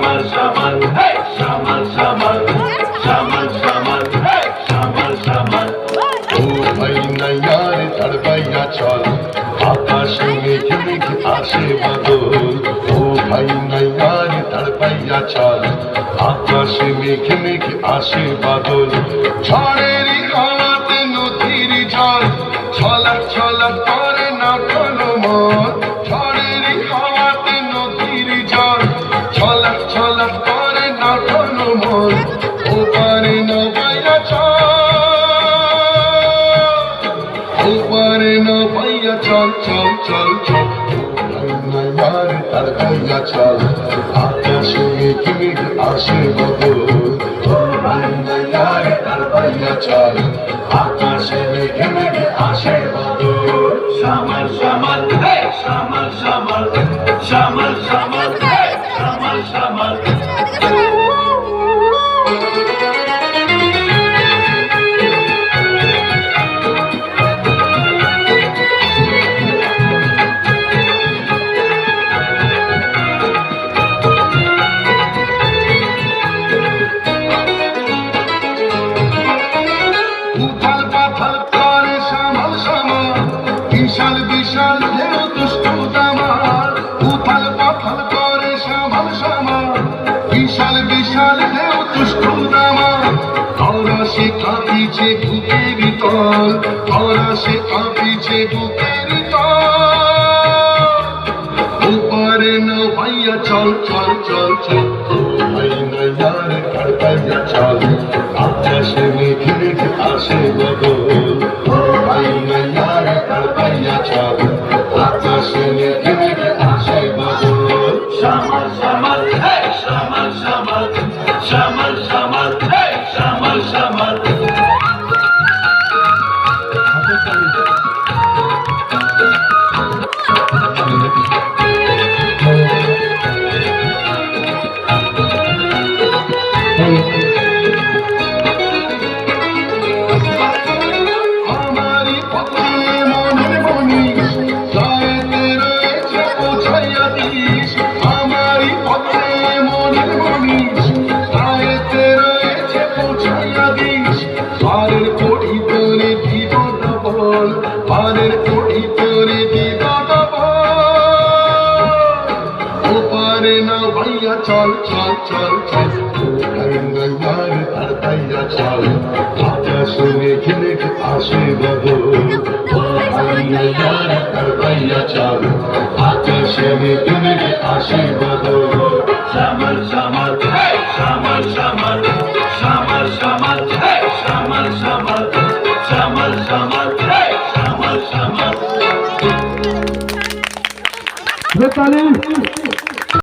Shamal shamal, hey, shamal shamal, shamal shamal, hey, shamal shamal. ও ভাই নাইয়ার তড়পাইয়া চল আকাশে মেঘে মেঘে আসে বাদল ও ভাই নাইয়ার তড়পাইয়া চল আকাশে মেঘে মেঘে আসে বাদল ঝড়েরই হাওয়াতে নদীর জল ছলক ছলক করে না কোনো মন ঝড়েরই হাওয়াতে নদীর জল ছলক ছলক করে না কোনো মন ও পারে নবাইয়া চল ऊपरे न भैया चल चल चल चल यार तर भैया चल आकाश में मेघ आशे बदल यार तर भैया चल आकाश में मेघ आशे बदल Shamal shamal, hey, shamal shamal, shamal shamal, hey, shamal shamal. উথাল পাথাল করে সামাল সামা বিশাল বিশাল ঢেউ দুষ্টু দামাল উথাল পাথাল করে সামাল সামা বিশাল বিশাল ঢেউ দুষ্টু দামাল আকাশে কাঁপিছে বুকের তল আকাশে কাঁপিছে বুকের তল উপরে না ভাইয়া চল চল চল চল ভাই না यार তড়পাইয়া চল আকাশে মেঘে মেঘে আসে বদল ভাই না यार তড়পাইয়া চল আকাশে মেঘে মেঘে আসে বদল Shamal shamal, hey, shamal shamal, shamal shamal, hey, shamal shamal. আমারি পথে মনের মনি গায়েতে রয়েছে পৌঁছাইয়া দিস আমারি পথে মনের মনি গায়েতে রয়েছে পৌঁছাইয়া দিস পারের কোটি তোরে দিব ডবল পারের কোটি তোরে দিব ডবল ওপারে না ভাইয়া চল চল চল চল यार तड़पाइया चल आकाश मेघे मेघे आशे बदल यार तड़पाइया चल आकाश मेघे मेघे आशे बदल Shamal shamal, hey, shamal shamal, shamal shamal, hey, shamal shamal, shamal shamal, hey, shamal shamal. Talim.